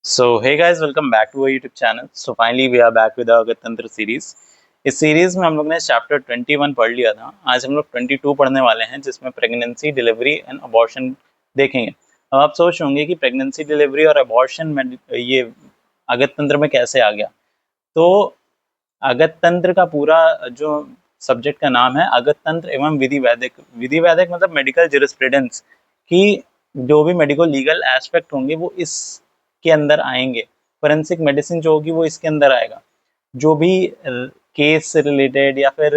So hey guys, welcome back to our YouTube channel. So finally we are back with our गणतंत्र series. इस series में हम लोग ने चैप्टर 21 पढ़ लिया था। आज हम लोग 22 पढ़ने वाले हैं, जिसमें प्रेगनेंसी, डिलीवरी एंड अबॉर्शन देखेंगे। अब आप सोच होंगे कि प्रेगनेंसी, डिलीवरी और अबॉर्शन में ये अगततंत्र में कैसे आ गया। तो अगततंत्र का पूरा जो सब्जेक्ट का नाम है अगततंत्र एवं विधि वैदिक। विधि वैदिक मतलब मेडिकल ज्यूरिस्प्रूडेंस की जो भी मेडिकल लीगल एस्पेक्ट होंगे वो इस के अंदर आएंगे। फोरेंसिक मेडिसिन जो होगी वो इसके अंदर आएगा। जो भी केस से रिलेटेड या फिर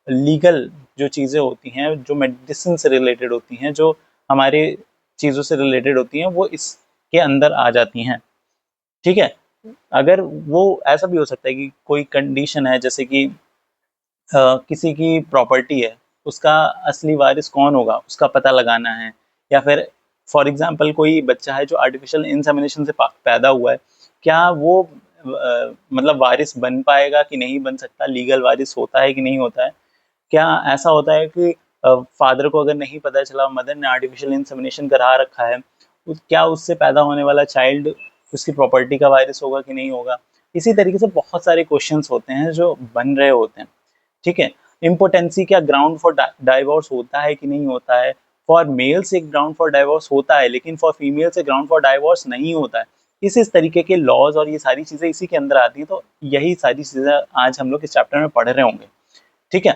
लीगल जो चीज़ें होती हैं, जो मेडिसिन से रिलेटेड होती हैं, जो हमारे चीज़ों से रिलेटेड होती हैं, वो इसके अंदर आ जाती हैं। ठीक है। अगर वो ऐसा भी हो सकता है कि कोई कंडीशन है, जैसे कि किसी की प्रॉपर्टी है, उसका असली वारिस कौन होगा उसका पता लगाना है, या फिर फॉर एग्जांपल कोई बच्चा है जो आर्टिफिशियल इंसेमिनेशन से पैदा हुआ है, क्या वो मतलब वारिस बन पाएगा कि नहीं बन सकता, लीगल वारिस होता है कि नहीं होता है। क्या ऐसा होता है कि फादर को अगर नहीं पता चला, मदर ने आर्टिफिशियल इंसेमिनेशन करा रखा है, क्या उससे पैदा होने वाला चाइल्ड उसकी प्रॉपर्टी का वारिस होगा कि नहीं होगा। इसी तरीके से बहुत सारे क्वेश्चंस होते हैं जो बन रहे होते हैं। ठीक है। इम्पोर्टेंसी क्या ग्राउंड फॉर डाइवोर्स होता है कि नहीं होता है। फॉर मेल्स एक ग्राउंड फॉर डाइवोर्स होता है, लेकिन फॉर फीमेल से ग्राउंड फॉर डाइवोर्स नहीं होता है। इस तरीके के लॉज और ये सारी चीज़ें इसी के अंदर आती हैं। तो यही सारी चीज़ें आज हम लोग इस चैप्टर में पढ़ रहे होंगे। ठीक है।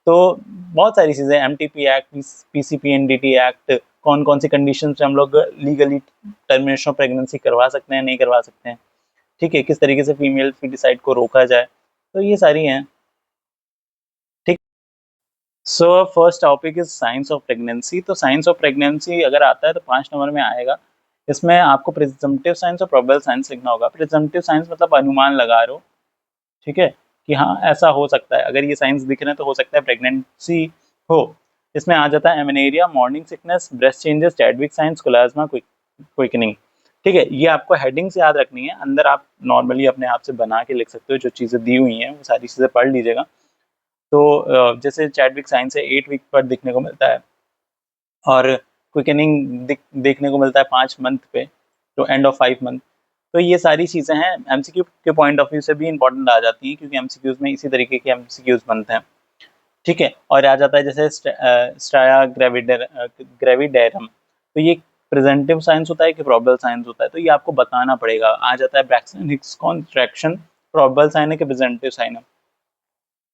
तो बहुत सारी चीज़ें, एमटीपी एक्ट, पीसीपीएनडीटी एक्ट, कौन कौन सी कंडीशन से हम लोग लीगली टर्मिनेशन ऑफ प्रेगनेंसी करवा सकते हैं, नहीं करवा सकते हैं। ठीक है। किस तरीके से फीमेल फीटिसाइड को रोका जाए, तो ये सारी हैं। ठीक। So first topic is science of pregnancy. तो साइंस ऑफ प्रेगनेंसी अगर आता है तो 5 नंबर में आएगा। इसमें आपको प्रिजम्पटिव साइंस और प्रोबेबल साइंस लिखना होगा। प्रिजम्पटिव साइंस मतलब अनुमान लगा रहे हो, ठीक है, कि हाँ ऐसा हो सकता है, अगर ये साइंस दिख रहे हैं तो हो सकता है प्रेगनेंसी हो। इसमें आ जाता है amenorrhoea, morning sickness, breast changes, Chadwick signs, कोलाज्मा क्विकनिंग। ठीक है। ये आपको हेडिंग्स याद रखनी है, अंदर आप नॉर्मली अपने आप से बना के लिख सकते हो। जो चीज़ें दी हुई हैं वो सारी चीज़ें पढ़ लीजिएगा। तो जैसे चैडविक साइंस है 8 वीक पर दिखने को मिलता है, और क्विकनिंग देखने को मिलता है 5 मंथ पे, तो एंड ऑफ 5 मंथ। तो ये सारी चीज़ें हैं, एमसीक्यू के पॉइंट ऑफ व्यू से भी इंपॉर्टेंट आ जाती हैं, क्योंकि एमसीक्यूज में इसी तरीके के एमसीक्यूज बनते हैं। ठीक है। और आ जाता है जैसे स्ट्राया ग्रेविडेरम। तो ये प्रेजेंटिव साइंस होता है कि प्रोबेबल साइंस होता है, तो ये आपको बताना पड़ेगा। आ जाता है ब्रैक्सन हिक्स कॉन्ट्रैक्शन, प्रोबेबल साइन है कि प्रेजेंटिव साइन है।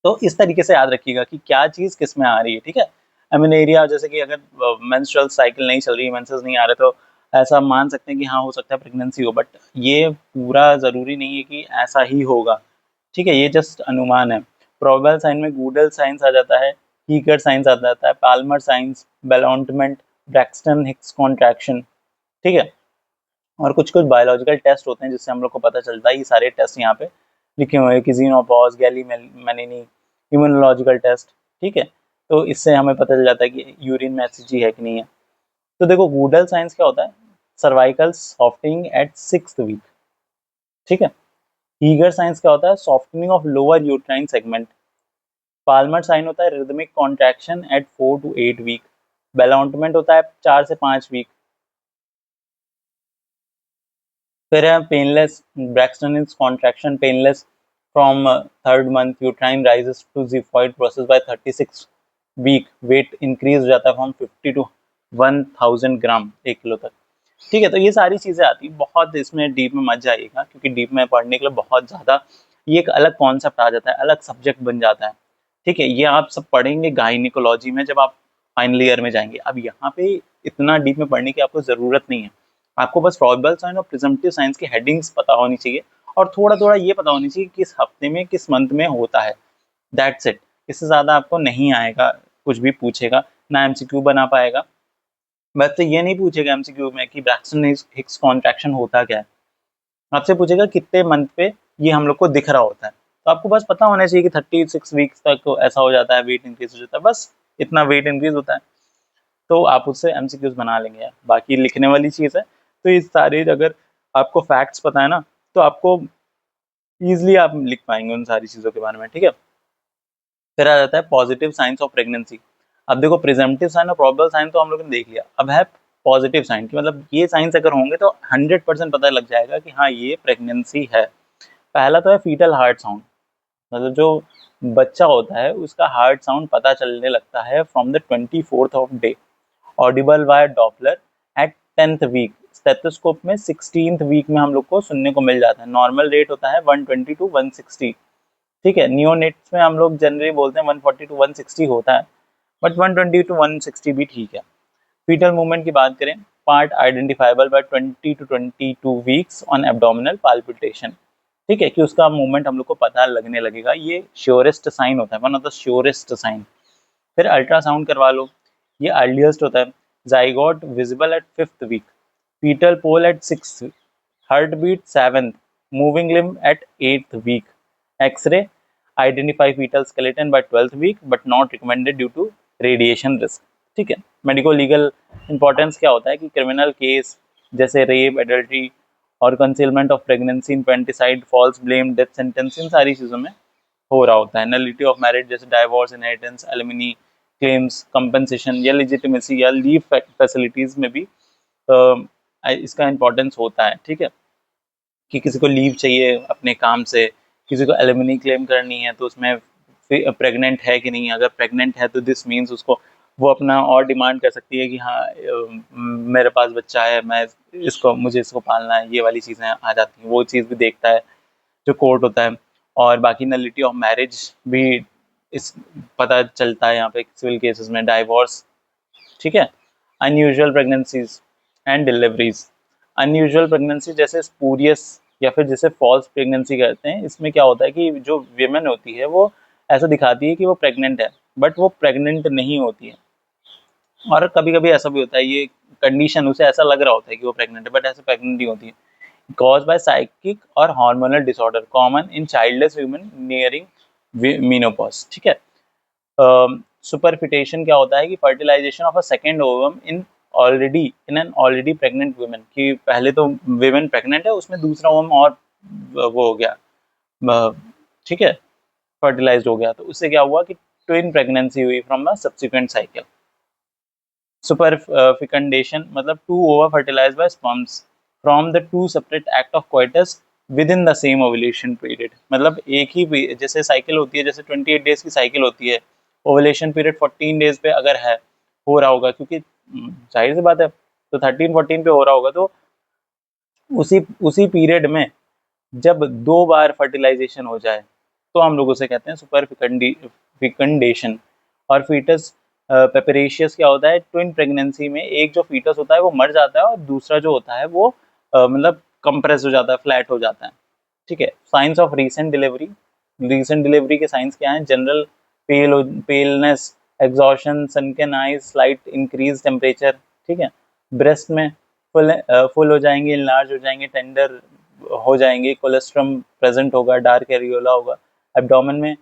तो इस तरीके से याद रखिएगा कि क्या चीज़ किस में आ रही है। ठीक है। एमेनेरिया, जैसे कि अगर मेंस्ट्रुअल साइकिल नहीं चल रही, मेंसेस नहीं आ रहे, तो ऐसा मान सकते हैं कि हाँ हो सकता है प्रेगनेंसी हो, बट ये पूरा ज़रूरी नहीं है कि ऐसा ही होगा। ठीक है। ये जस्ट अनुमान है। प्रोबेबल साइन में गूडल साइंस आ जाता है, हीकर साइंस आ जाता है, Palmer signs, ballottement, Braxton Hicks contraction. ठीक है। और कुछ कुछ बायोलॉजिकल टेस्ट होते हैं जिससे हम लोग को पता चलता है। ये सारे टेस्ट यहाँ पे लिखे हुए हैं कि जीनोपॉज, गैलीमैनिनी, इम्यूनोलॉजिकल टेस्ट। ठीक है। तो इससे हमें पता चल जाता है कि यूरिन में एसिडिटी है कि नहीं है। तो देखो गूडल साइंस क्या होता है, cervical softening eight 6th week. ठीक है। हीगर साइंस क्या होता है, softening of lower uterine segment. Palmer sign होता है rhythmic contraction at 4 to 8 week. Ballottement होता है 4 से 5 वीक। फिर है painless, Braxton is contraction painless from 3rd month, uterine rises to xiphoid process by 36 week. Weight increase हो जाता है फ्रॉम 50 to 1000 ग्राम, 1 किलो तक। ठीक है। तो ये सारी चीज़ें आती, बहुत इसमें डीप में मत जाइएगा, क्योंकि डीप में पढ़ने के लिए बहुत ज़्यादा ये एक अलग कॉन्सेप्ट आ जाता है, अलग सब्जेक्ट बन जाता है। ठीक है। ये आप सब पढ़ेंगे गायनिकोलॉजी में जब आप फाइनल ईयर में जाएंगे। अब यहाँ पे इतना डीप में पढ़ने की आपको ज़रूरत नहीं है। आपको बस प्रोबेबल साइन और प्रिजम्पटिव साइंस की हेडिंग्स पता होनी चाहिए, और थोड़ा थोड़ा ये पता होनी चाहिए किस हफ्ते में किस मंथ में होता है। That's it. इससे ज़्यादा आपको नहीं आएगा, कुछ भी पूछेगा ना एमसीक्यू बना पाएगा। बस तो ये नहीं पूछेगा एमसीक्यू में कि ब्रैक्सन हिक्स कॉन्ट्रैक्शन होता क्या है। आपसे पूछेगा कितने मंथ पे ये हम लोग को दिख रहा होता है। तो आपको बस पता होना चाहिए कि 36 वीक्स तक ऐसा हो जाता है, वेट इंक्रीज हो जाता है, बस इतना वेट इंक्रीज होता है। तो आप उससे एमसीक्यूज बना लेंगे यार, बाकी लिखने वाली चीज़ है। तो ये सारे अगर आपको फैक्ट्स पता है ना, तो आपको ईजिली आप लिख पाएंगे उन सारी चीज़ों के बारे में। ठीक है। फिर आ जाता है पॉजिटिव साइंस ऑफ प्रेगनेंसी। अब देखो प्रिजम्पटिव साइन और प्रोबेबल साइन तो हम लोग ने देख लिया, अब है पॉजिटिव साइन की, मतलब ये साइंस अगर होंगे तो 100% पता लग जाएगा कि हाँ ये प्रेगनेंसी है। पहला तो है फीटल हार्ट साउंड, मतलब जो बच्चा होता है उसका हार्ट साउंड पता चलने लगता है from the 24th of day, audible via Doppler at 10th week, stethoscope में 16th वीक में हम लोग को सुनने को मिल जाता है। नॉर्मल रेट होता है 120 टू 160, ठीक है। नियोनेट्स में हम लोग जनरली बोलते हैं 140 टू 160 होता है, बट 120 टू 160 भी ठीक है। फीटल मूवमेंट की बात करें, part identifiable by 20 to 22 weeks on abdominal palpitation, ठीक है, कि उसका मूवमेंट हम लोग को पता लगने लगेगा, ये श्योरेस्ट साइन होता है, one of the surest sign. फिर अल्ट्रासाउंड करवा लो, ये अर्लीस्ट होता है। Zygote visible at 5th week, foetal pole at 6th, heart beat 7th, moving limb at 8th week, X-ray identify foetal skeleton by 12th week but not recommended due to radiation risk, ठीक है। Medico legal importance क्या होता है कि criminal case जैसे rape, adultery और concealment of pregnancy, infanticide, false blame, death sentence, इन सारी चीज़ों में हो रहा होता है। नलिटी ऑफ मैरिज जैसे divorce, inheritance, alumni claims, compensation या लेजिटिमेसी या लीव फैसिलिटीज में भी इसका इंपॉर्टेंस होता है, ठीक है, कि किसी को लीव चाहिए अपने काम से, किसी को एलिमिनी क्लेम करनी है तो उसमें प्रेग्नेंट है कि नहीं, अगर प्रेग्नेंट है तो दिस मीन्स उसको वो अपना और डिमांड कर सकती है कि हाँ मेरे पास बच्चा है, मैं इसको मुझे इसको पालना है, ये वाली चीज़ें आ जाती हैं, वो चीज़ भी देखता है जो कोर्ट होता है। और बाकी नलिटी ऑफ मैरिज भी इस पता चलता है यहाँ पे सिविल केसेस में, डाइवोर्स, ठीक है। Unusual pregnancies and deliveries, unusual pregnancy जैसे स्पूरियस या फिर जैसे फॉल्स प्रेगनेंसी कहते हैं, इसमें क्या होता है कि जो वीमेन होती है वो ऐसा दिखाती है कि वो प्रेग्नेंट है बट वो प्रेग्नेंट नहीं होती है, और कभी कभी ऐसा भी होता है, ये कंडीशन उसे ऐसा लग रहा होता है कि वो प्रेग्नेंट है बट ऐसे प्रेग्नेंट नहीं होती है। caused by psychic or hormonal disorder common in childless women nearing menopause, ठीक है। सुपरफिटेशन क्या होता है कि fertilisation of a second ovum in an already pregnant women, कि पहले तो वुमेन प्रेग्नेंट है उसमें दूसरा ओवम और वो हो गया, ठीक है, फर्टिलाइज्ड हो गया, तो उससे क्या हुआ कि ट्विन प्रेगनेंसी हुई from a subsequent cycle. Superfecundation मतलब two ova fertilize by sperms from the two separate act of coitus within the same ovulation period, मतलब एक ही जैसे साइकिल होती है, जैसे 28 डेज की साइकिल होती है, ओवुलेशन पीरियड 14 डेज पे अगर है, हो रहा होगा, क्योंकि जाहिर सी बात है तो 13-14 पे हो रहा होगा, तो उसी उसी पीरियड में जब 2 बार फर्टिलाइजेशन हो जाए तो हम लोग उसे कहते हैं सुपर फिकंडेशन। और फीटस पेपरेशियस क्या होता है, ट्विन प्रेगनेंसी में एक जो फीटस होता है वो मर जाता है और दूसरा जो होता है वो मतलब कंप्रेस हो जाता है, फ्लैट हो जाता है, ठीक है। साइंस ऑफ रीसेंट डिलीवरी के साइंस क्या हैं, general paleness, exhaustion, सनकन eyes, slight increase temperature, ठीक है। ब्रेस्ट में फुल हो जाएंगे, इनलार्ज हो जाएंगे, टेंडर हो जाएंगे, कोलेस्ट्रम प्रेजेंट होगा, डार्क एरियोला होगा। एब्डोमेन में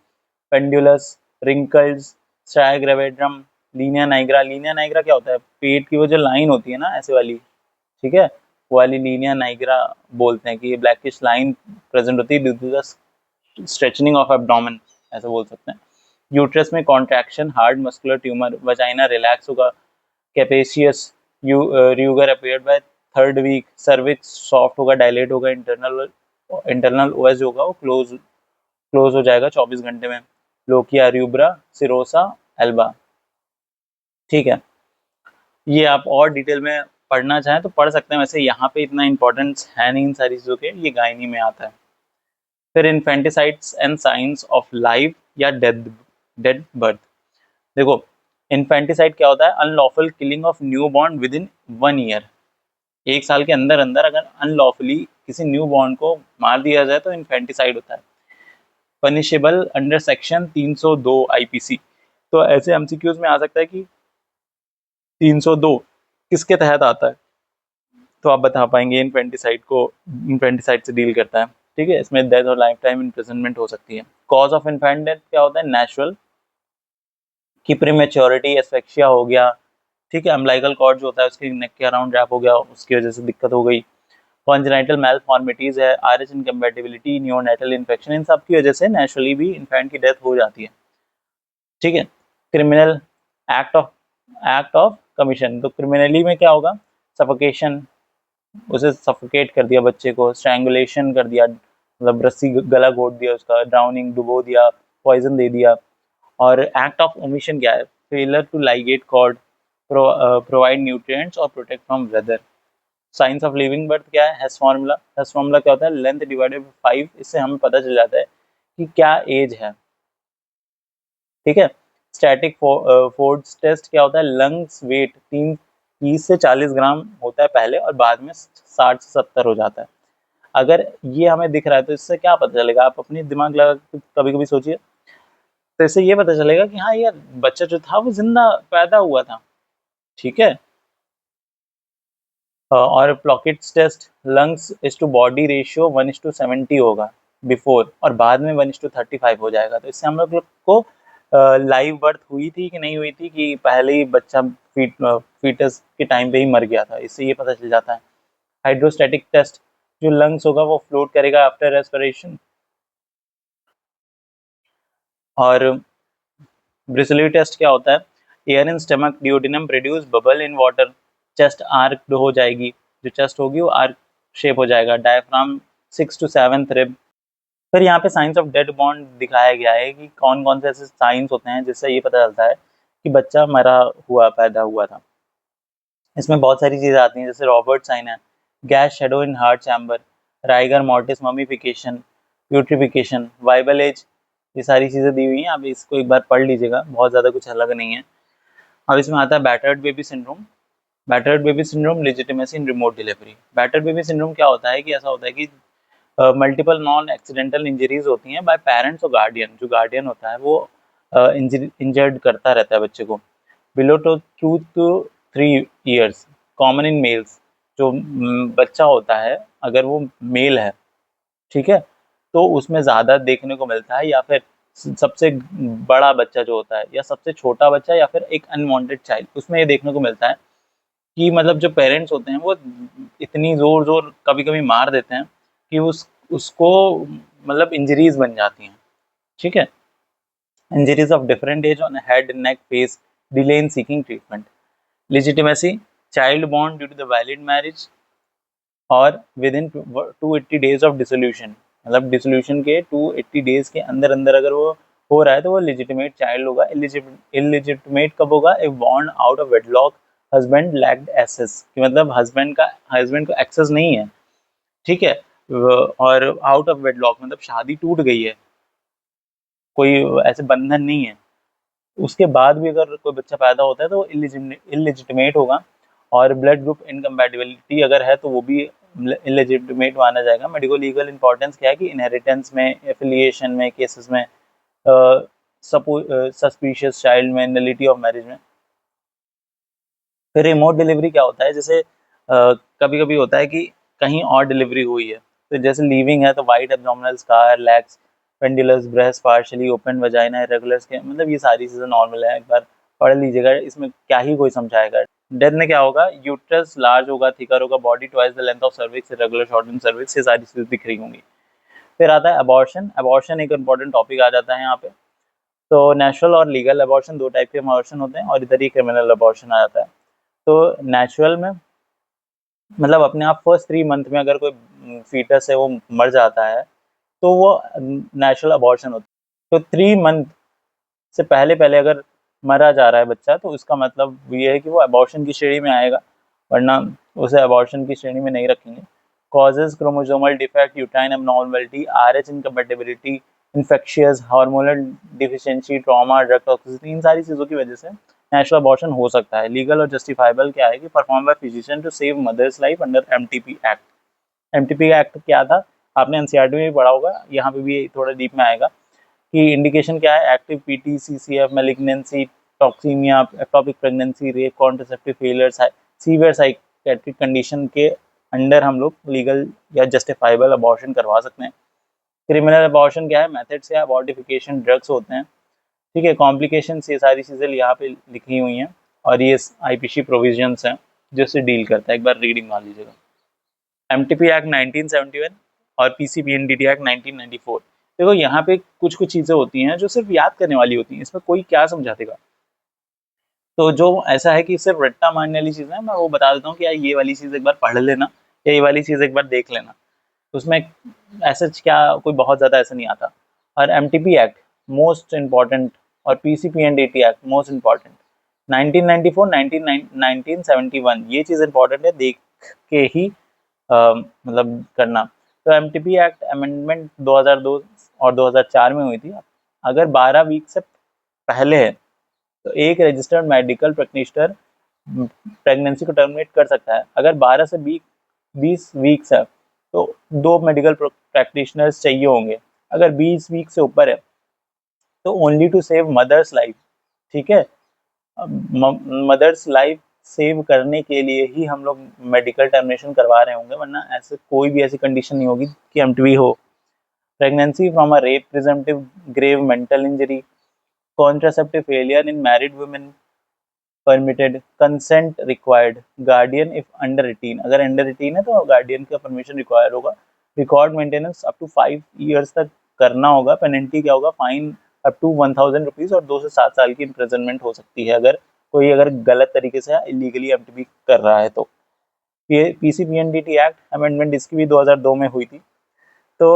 पेंडुलस, रिंकल्स, स्ट्राई ग्रेविड्रम, लीनिया नाइग्रा क्या होता है, पेट की वो जो लाइन होती है ना ऐसे वाली, ठीक है, वो वाली लीनिया नाइग्रा बोलते हैं कि ये ब्लैकिश लाइन प्रेजेंट होती है due to the stretching of abdomen, ऐसा बोल सकते हैं। यूट्रस में contraction, hard muscular tumour, vagina relax होगा, capacious rugae appeared by 3rd week, cervix soft होगा, डायलेट होगा, इंटरनल ओएस होगा वो क्लोज हो जाएगा 24 घंटे में। लोकिया र्यूब्रा सिरोसा एल्बा, ठीक है। ये आप और डिटेल में पढ़ना चाहें तो पढ़ सकते हैं, वैसे यहाँ पे इतना इंपॉर्टेंस है नहीं इन सारी चीज़ों के, ये गायनी में आता है। फिर इन्फेंटिसाइड्स एंड साइंस ऑफ लाइफ या डेड बर्थ, देखो इन्फेंटिसाइड क्या होता है, unlawful killing of new born with in 1 year, 1 साल के अंदर अंदर अगर अनलॉफुली किसी न्यू बॉर्न को मार दिया जाए तो इन्फेंटिसाइड होता है। पनिशेबल अंडर सेक्शन 302 आईपीसी, तो ऐसे एमसीक्यूज में आ सकता है कि 302 किसके तहत आता है, तो आप बता पाएंगे इन्फेंटिसाइड से डील करता है, ठीक है। इसमें डेथ और लाइफ टाइम इम्प्रिजनमेंट हो सकती है। कॉज ऑफ इन्फेंट डेथ क्या होता है, नेचुरल, कि प्रीमेच्योरिटी, एस्फेक्सिया हो गया, ठीक है, अम्बिलिकल कॉर्ड जो होता है उसके नेक के अराउंड रैप हो गया, उसकी वजह से दिक्कत हो गई। कॉन्जेनाइटल मैलफॉर्मिटीज है, आरएच इनकम्पैटिबिलिटी, नियोनेटल इन्फेक्शन, इन सब की वजह से नेचुरली भी इन्फेंट की डेथ हो जाती है, ठीक है। क्रिमिनल एक्ट ऑफ कमीशन, तो क्रिमिनली में क्या होगा, सफोकेशन, उसे सफोकेट कर दिया बच्चे को, स्ट्रैंगुलेशन कर दिया, मतलब रस्सी गला घोट दिया उसका, ड्राउनिंग डुबो दिया, पॉइजन दे दिया। और एक्ट ऑफ ओमिशन क्या है? Failure to ligate cord, provide nutrients और protect from weather. Signs of living birth क्या है? Haase's formula. हेस फार्मूला क्या होता है? Length divided by 5। इससे हमें पता चल जाता है कि क्या एज है। ठीक है। स्टैटिक फोर्स टेस्ट क्या होता है? लंग्स वेट 30 से 40 ग्राम होता है पहले, और बाद में 60 से 70 हो जाता है। अगर ये हमें दिख रहा है तो इससे क्या पता चलेगा? आप अपनी दिमाग लगा के कभी कभी सोचिए। तो इससे ये पता चलेगा कि हाँ, ये बच्चा जो था वो जिंदा पैदा हुआ था। ठीक है। और Ploucquet's test, lungs is to body ratio 1:70 होगा बिफोर, और बाद में 1:35 हो जाएगा। तो इससे हम लोग को लाइव बर्थ हुई थी कि नहीं हुई थी, कि पहले ही बच्चा फीटस के टाइम पे ही मर गया था, इससे ये पता चल जाता है। हाइड्रोस्टैटिक टेस्ट, जो लंग्स होगा वो फ्लोट करेगा आफ्टर रेस्पिरेशन। और ब्रिसली टेस्ट क्या होता है? Air in stomach duodenum produce bubble in water, chest arc हो जाएगी, जो चेस्ट होगी वो आर्क शेप हो जाएगा, डायफ्राम 6 to 7 रिब। फिर यहाँ पे साइंस ऑफ डेड बॉन्ड दिखाया गया है कि कौन कौन से ऐसे साइंस होते हैं जिससे ये पता चलता है कि बच्चा मरा हुआ पैदा हुआ था। इसमें बहुत सारी चीज़ें आती हैं, जैसे रॉबर्ट साइन है, gas shadow in heart chamber, rigor mortis mummification, putrefaction, viable age. ये सारी चीज़ें दी हुई हैं, आप इसको एक बार पढ़ लीजिएगा, बहुत ज़्यादा कुछ अलग नहीं है। अब इसमें आता है battered baby syndrome. Battered baby syndrome, legitimacy इन remote delivery. Battered baby syndrome क्या होता है? कि ऐसा होता है कि मल्टीपल नॉन एक्सीडेंटल इंजरीज होती हैं बाय पेरेंट्स और गार्डियन। जो गार्डियन होता है वो इंजर्ड करता रहता है बच्चे को। Below to 2 to 3 years, common in males. जो बच्चा होता है अगर वो मेल है, ठीक है, तो उसमें ज़्यादा देखने को मिलता है, या फिर सबसे बड़ा बच्चा जो होता है, या सबसे छोटा बच्चा, या फिर एक अनवांटेड चाइल्ड, उसमें ये देखने को मिलता है कि मतलब जो पेरेंट्स होते हैं वो इतनी जोर जोर कभी कभी मार देते हैं कि उसको मतलब इंजरीज बन जाती हैं। ठीक है। Injuries of different age on head, neck, face, delay in seeking treatment. Legitimacy, child born due to the valid marriage और within 280 days of dissolution. मतलब डिसोल्यूशन के 280 डेज के अंदर अंदर अगर वो हो रहा है तो वो लेजिटिमेट चाइल्ड होगा। इलिजिटिमेट कब होगा? If born out of wedlock, husband lacked access, कि मतलब हस्बैंड को एक्सेस नहीं है। ठीक है। और आउट ऑफ वेडलॉक मतलब शादी टूट गई है, कोई ऐसे बंधन नहीं है, उसके बाद भी अगर कोई बच्चा पैदा होता है तो इलिजिटिमेट होगा। और ब्लड ग्रुप इनकम्पैटिबिलिटी अगर है तो वो भी इलिजिटिमेट माना जाएगा। मेडिको लीगल इंपॉर्टेंस क्या है? कि इनहेरिटेंस में, एफिलिएशन में, केसेस में, सस्पिशियस चाइल्ड में, नलिटी ऑफ मैरिज में। फिर रिमोट डिलीवरी क्या होता है? जैसे कभी कभी होता है कि कहीं और डिलीवरी हुई है, तो जैसे लीविंग है तो white abdominal scar, lakhs, pendulous breast, partially open vagina, irregular skin, मतलब ये सारी चीज़ें नॉर्मल है, एक बार पढ़ लीजिएगा, इसमें क्या ही कोई समझाएगा। डेथ में क्या होगा? यूट्रस लार्ज होगा, थिकर होगा, body twice the length of cervix, irregular shorten cervix, ये सारी चीज़ें दिख रही होंगी। फिर आता है अबॉर्शन। अबॉर्शन एक इंपॉर्टेंट टॉपिक आ जाता है यहाँ पे। तो नेचुरल और लीगल अबॉर्शन, दो टाइप के अबॉर्शन होते हैं, और इधर ही क्रिमिनल अबॉर्शन आ जाता है। तो नेचुरल में मतलब अपने आप फर्स्ट 3 मंथ में अगर कोई फीटस है वो मर जाता है तो वो नेचुरल अबॉर्शन होता है। तो 3 मंथ से पहले पहले अगर मरा जा रहा है बच्चा तो उसका मतलब ये है कि वो अबॉर्शन की श्रेणी में आएगा, वरना उसे अबॉर्शन की श्रेणी में नहीं रखेंगे। Causes, chromosomal defect, uterine abnormality, RH incompatibility, infectious, hormonal deficiency, trauma, drug toxicity, इन सारी चीज़ों की वजह से नेचुरल अबॉर्शन हो सकता है। लीगल और जस्टिफाइबल क्या है? कि perform by physician to save mother's life under MTP act. MTP act क्या था? आपने NCERT में भी पढ़ा होगा, यहाँ पे भी थोड़ा डीप में आएगा कि इंडिकेशन क्या है? Active PT, CCF, malignancy, toxaemia, ectopic pregnancy, rape, contraceptive failure, severe psychiatric condition के अंडर हम लोग लीगल या जस्टिफाइबल अबॉर्शन करवा सकते हैं। क्रिमिनल अबॉर्शन क्या है? मेथड्स या अबॉर्टिफिकेशन, ड्रग्स होते हैं। ठीक है। कॉम्प्लिकेशन, ये सारी चीज़ें यहाँ पे लिखी हुई हैं, और ये IPC प्रोविजंस हैं जिससे डील करता है। एक बार रीडिंग मान लीजिएगा। MTP एक्ट 1971 और PCPNDT एक्ट 1994। देखो यहाँ पे कुछ कुछ चीज़ें होती हैं जो सिर्फ याद करने वाली होती हैं, इसमें कोई क्या समझा देगा। तो जो ऐसा है कि सिर्फ रट्टा मारने वाली चीज़ है, मैं वो बता देता हूँ कि यार ये वाली चीज़ एक बार पढ़ लेना या ये वाली चीज़ एक बार देख लेना, उसमें ऐसा क्या कोई बहुत ज़्यादा ऐसा नहीं आता। और एमटीपी एक्ट मोस्ट इम्पॉर्टेंट, और PCP and eighty act most important. 1994 1971 ये चीज़ इम्पॉर्टेंट है, देख के ही मतलब करना। तो एमटीपी एक्ट अमेंडमेंट 2002 और 2004 में हुई थी। अगर 12 वीक से पहले है तो एक रजिस्टर्ड मेडिकल प्रैक्टिशनर प्रेगनेंसी को टर्मिनेट कर सकता है। अगर 12 से 20 वीक्स है तो 2 मेडिकल प्रैक्टिशनर्स चाहिए होंगे। अगर 20 वीक से ऊपर है तो only to save mother's life. ठीक है, मदर्स लाइफ सेव करने के लिए ही हम लोग मेडिकल टर्मिनेशन करवा रहे होंगे, वरना ऐसे कोई भी ऐसी कंडीशन नहीं होगी कि एमटीवी हो। Pregnancy from a rape, presumptive grave mental injury, contraceptive failure in married women permitted, consent required, guardian if under 18, अगर अंडर 18 है तो गार्डियन का परमिशन रिक्वायर होगा। Record maintenance up to 5 years तक करना होगा। पेनल्टी क्या होगा, फाइन अप टू 1000 रुपीज और 2 से 7 साल की इम्प्रिजनमेंट हो सकती है अगर कोई अगर गलत तरीके से इलीगली एमटीबी कर रहा है तो। ये पीसीपीएनडीटी एक्ट अमेंडमेंट इसकी भी 2002 में हुई थी। तो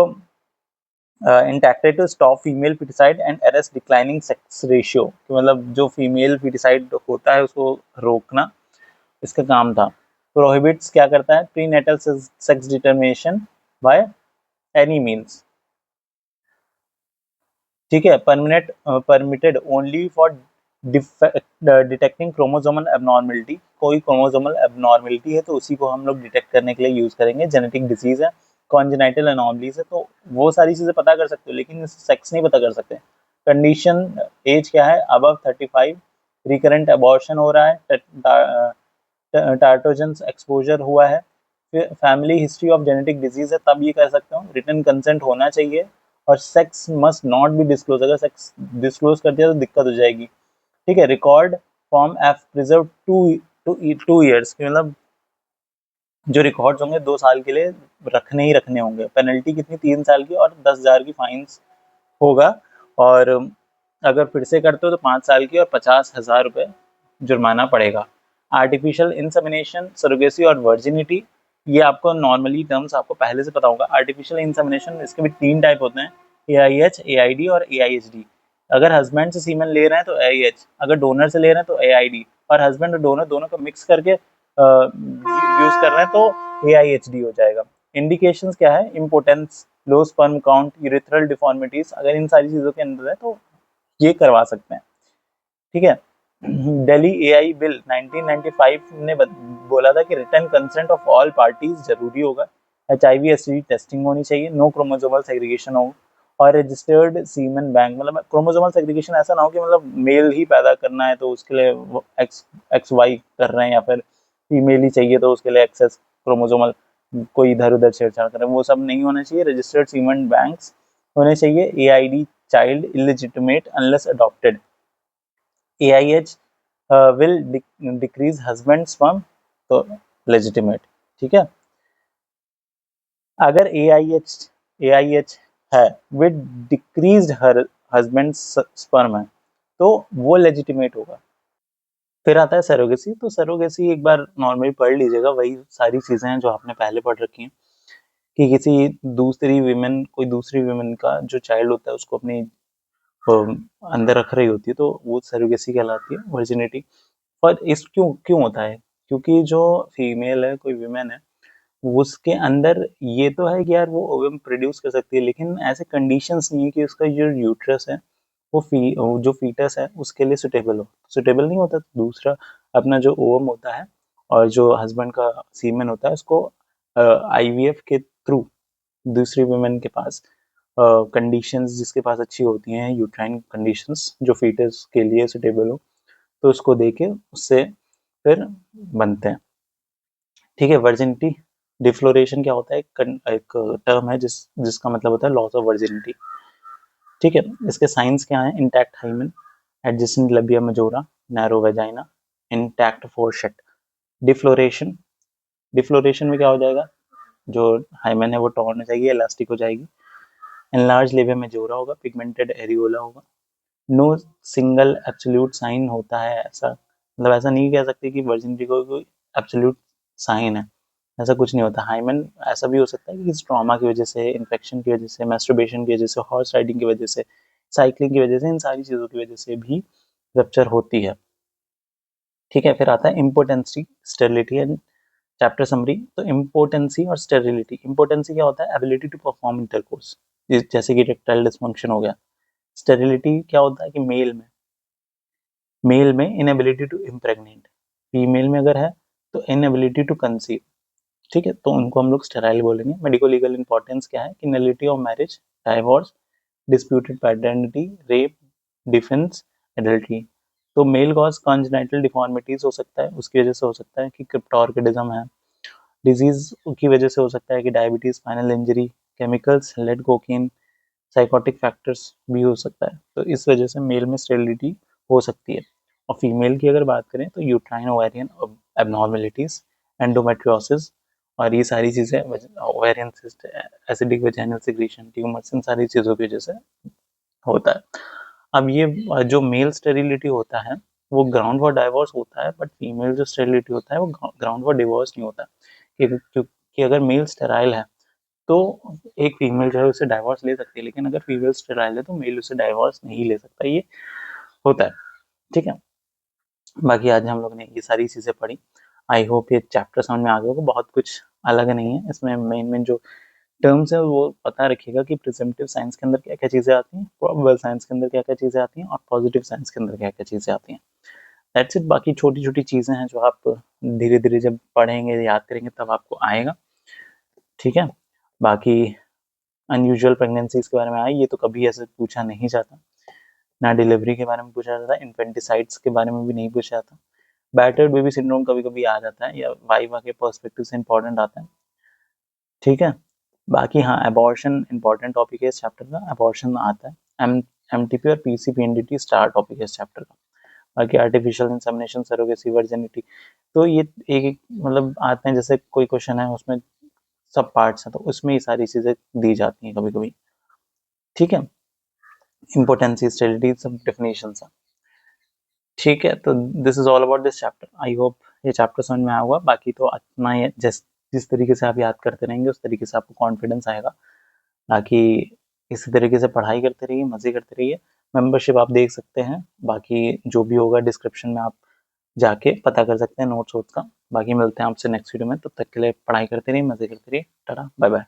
intended to stop female foeticide and arrest declining sex ratio, मतलब जो फीमेल फिटिसाइड होता है उसको रोकना इसका काम था। प्रोहिबिट्स क्या करता है, prenatal sex determination by any means. ठीक है, permitted only for detecting chromosomal abnormality, कोई क्रोमोसोमल एबनॉर्मेलिटी है तो उसी को हम लोग डिटेक्ट करने के लिए यूज करेंगे। जेनेटिक डिजीज है, कॉन्जेनाइटल एनॉमलीज है तो वो सारी चीजें पता कर सकते हो, लेकिन सेक्स नहीं पता कर सकते। कंडीशन एज क्या है, अबव 35, रिकरेंट अबॉर्शन हो रहा है, टार्टोजेंस एक्सपोजर हुआ है, family history of genetic disease है, तब ये कर सकते हो। रिटर्न कंसेंट होना चाहिए और sex must not be disclose, अगर सेक्स डिस्क्लोज कर दिया तो दिक्कत हो जाएगी। ठीक है, record form F preserve 2 years, मतलब जो रिकॉर्ड्स होंगे 2 साल के लिए रखने ही रखने होंगे। पेनल्टी कितनी, 3 साल की और 10,000 की फाइन्स होगा। और अगर फिर से करते हो तो 5 साल की और 50,000 रुपये जुर्माना पड़ेगा। आर्टिफिशियल इंसेमिनेशन, सरोगेसी और वर्जिनिटी, ये आपको नॉर्मली टर्म्स आपको पहले से पता होगा। आर्टिफिशियल इंसेमिनेशन इसके भी 3 टाइप होते हैं, AIH, AID और AIHD। अगर हस्बैंड से सीमन ले रहे हैं तो AIH, अगर डोनर से ले रहे हैं तो AID, और हस्बैंड और डोनर दोनों को मिक्स करके यूज कर रहे हैं तो AIHD हो जाएगा। इंडिकेशंस क्या है, importance, low sperm count, urethral deformities, अगर इन सारी चीजों के अंदर है तो ये करवा सकते हैं। ठीक है, दिल्ली एआई बिल 1995 ने बोला था कि return consent of all parties जरूरी होगा। HIV एसटीडी टेस्टिंग होनी चाहिए, नो क्रोमोसोमल सेग्रीगेशन हो, और रजिस्टर्ड सीमन बैंक, मतलब क्रोमोसोमल सेग्रीगेशन ऐसा ना हो कि मतलब मेल ही पैदा करना है तो उसके लिए XY कर रहे हैं, या फिर फीमेल ही चाहिए तो उसके लिए एक्सेस क्रोमोसोमल कोई इधर उधर छेड़छाड़ कर रहे हैं, वो सब नहीं होना चाहिए। रजिस्टर्ड सीमन बैंक्स होने चाहिए। AID child illegitimate unless adopted. AIH will decrease husband sperm तो legitimate। ठीक है, अगर AIH है with decreased her husband sperm है तो वो legitimate होगा। फिर आता है सरोगेसी। तो सरोगेसी एक बार नॉर्मली पढ़ लीजिएगा, वही सारी चीजें हैं जो आपने पहले पढ़ रखी हैं, कि किसी दूसरी विमेन, कोई दूसरी विमेन का जो चाइल्ड होता है उसको अपनी अंदर रख रही होती है तो वो सरोगेसी कहलाती है, वर्जिनिटी। पर इस क्यों क्यों होता है, क्योंकि जो फीमेल है, कोई विमेन है, उसके अंदर ये तो है कि यार वो ओवम प्रोड्यूस कर सकती है, लेकिन ऐसे कंडीशंस नहीं है कि उसका जो यूट्रस है वो जो फीटस है उसके लिए सुटेबल नहीं होता। तो दूसरा अपना जो ओवम होता है और जो हस्बैंड का सीमेन होता है उसको IVF के थ्रू दूसरी वुमेन के पास कंडीशंस जिसके पास अच्छी होती हैं, यूट्राइन कंडीशंस जो फीटस के लिए सुटेबल हो, तो उसको देके उससे फिर बनते हैं। ठीक है, वर्जिनिटी डिफ्लोरेशन क्या होता है, एक टर्म है जिसका मतलब होता है लॉस ऑफ वर्जिनिटी। ठीक है, इसके साइंस क्या है, intact hymen, adjacent labia majora, narrow vagina, intact fourchette. Defloration, defloration में क्या हो जाएगा, जो हाइमन है वो टॉर्न हो जाएगी, इलास्टिक हो जाएगी। एनलार्ज लेबिया मेजोरा होगा, पिगमेंटेड एरियोला होगा। नो सिंगल एब्सोल्यूट साइन होता है ऐसा, मतलब ऐसा नहीं कह सकते कि वर्जिनिटी कोई एब्सोल्यूट साइन है, ऐसा कुछ नहीं होता। हाइमेन ऐसा भी हो सकता है कि किसी ट्रॉमा की वजह से, इन्फेक्शन की वजह से, मैस्टरबेशन की वजह से, हॉर्स राइडिंग की वजह से, साइकिलिंग की वजह से, इन सारी चीज़ों की वजह से भी रप्चर होती है। ठीक है, फिर आता है impotency, sterility and chapter summary. तो इम्पोर्टेंसी और स्टेरिलिटी, इम्पोर्टेंसी क्या होता है? एबिलिटी टू परफॉर्म इंटरकोर्स, जैसे कि इरेक्टाइल डिसफंक्शन हो गया। स्टेरिलिटी क्या होता है कि मेल में इनएबिलिटी टू इम्प्रेग्नेट, फीमेल में अगर है तो इनएबिलिटी टू कंसीव। ठीक है, तो उनको हम लोग स्टेराइल बोलेंगे। मेडिको लीगल इंपॉर्टेंस क्या है कि nullity of marriage, divorce, disputed paternity, rape, defence, adultery. तो मेल कॉज कॉन्जेनाइटल डिफॉर्मिटीज हो सकता है, उसकी वजह से हो सकता है कि क्रिप्टोर्किडिज्म है। डिजीज की वजह से हो सकता है कि diabetes, spinal injury, chemicals, lead, cocaine, psychotic factors भी हो सकता है। तो इस वजह से मेल में स्टेरिलिटी हो सकती है। और फीमेल की अगर बात करें तो यूट्राइन ओवेरियन एबनॉर्मेलिटीज, एंडोमेट्रियोसिस, और ये सारी चीज़ें, ovarian cyst, acidic vaginal secretion, tumours, इन सारी चीज़ों की वजह से होता है। अब ये जो मेल स्टेरिलिटी होता है वो ग्राउंड फॉर डाइवोर्स होता है, बट फीमेल जो स्टेरिलिटी होता है वो ग्राउंड फॉर डिवोर्स नहीं होता। क्योंकि अगर मेल स्टेराइल है तो एक फीमेल जो है उससे डाइवोर्स ले सकती है, लेकिन अगर फीमेल स्टेराइल है तो मेल उससे डाइवोर्स नहीं ले सकता, ये होता है। ठीक है, बाकी आज हम लोग ने ये सारी चीज़ें पढ़ी। आई होप ये चैप्टर समझ में आ गया होगा। बहुत कुछ अलग नहीं है इसमें, मेन मेन जो टर्म्स है वो पता रखिएगा कि प्रिजम्पटिव साइंस के अंदर क्या क्या चीज़ें आती हैं, प्रोबेबल साइंस के अंदर क्या क्या चीज़ें आती हैं, और पॉजिटिव साइंस के अंदर क्या क्या चीज़ें आती हैं। That's it. बाकी छोटी छोटी चीज़ें हैं जो आप धीरे धीरे जब पढ़ेंगे, याद करेंगे, तब आपको आएगा। ठीक है, बाकी अनयूजुअल प्रेगनेंसीज के बारे में आए, ये तो कभी ऐसे पूछा नहीं जाता, ना डिलीवरी के बारे में पूछा जाता, इन्फेंटिसाइड्स के बारे में भी नहीं पूछा जाता। बैटर्ड बेबी सिंड्रोम कभी कभी आ जाता है, या वाइवा के पर्सपेक्टिव से इंपॉर्टेंट आता है। ठीक है, बाकी हाँ, अबॉर्शन इंपॉर्टेंट टॉपिक है इस चैप्टर का, अबॉर्शन आता है। एमटीपी और पीसीपीएनडीटी स्टार टॉपिक है इस चैप्टर का। बाकी आर्टिफिशियल इंसेमिनेशन, सरोगेसी, वर्जिनिटी, तो ये एक एक मतलब आते हैं, जैसे कोई क्वेश्चन है उसमें सब पार्ट्स हैं तो उसमें ये सारी चीज़ें दी जाती हैं कभी कभी। ठीक है, इम्पोर्टेंसी, स्टेरिलिटी, सब डेफिनेशंस हैं। ठीक है, तो this is all about this chapter. I hope ये चैप्टर समझ में आया होगा। बाकी तो इतना ही है, जिस तरीके से आप याद करते रहेंगे उस तरीके से आपको कॉन्फिडेंस आएगा। बाकी इसी तरीके से पढ़ाई करते रहिए, मज़े करते रहिए। मेंबरशिप आप देख सकते हैं, बाकी जो भी होगा डिस्क्रिप्शन में आप जाके पता कर सकते हैं नोट्स वोट्स का। बाकी मिलते हैं आपसे नेक्स्ट वीडियो में, तब तक के लिए पढ़ाई करते रहिए, मज़े करते रहिए। Ta-ta, bye bye.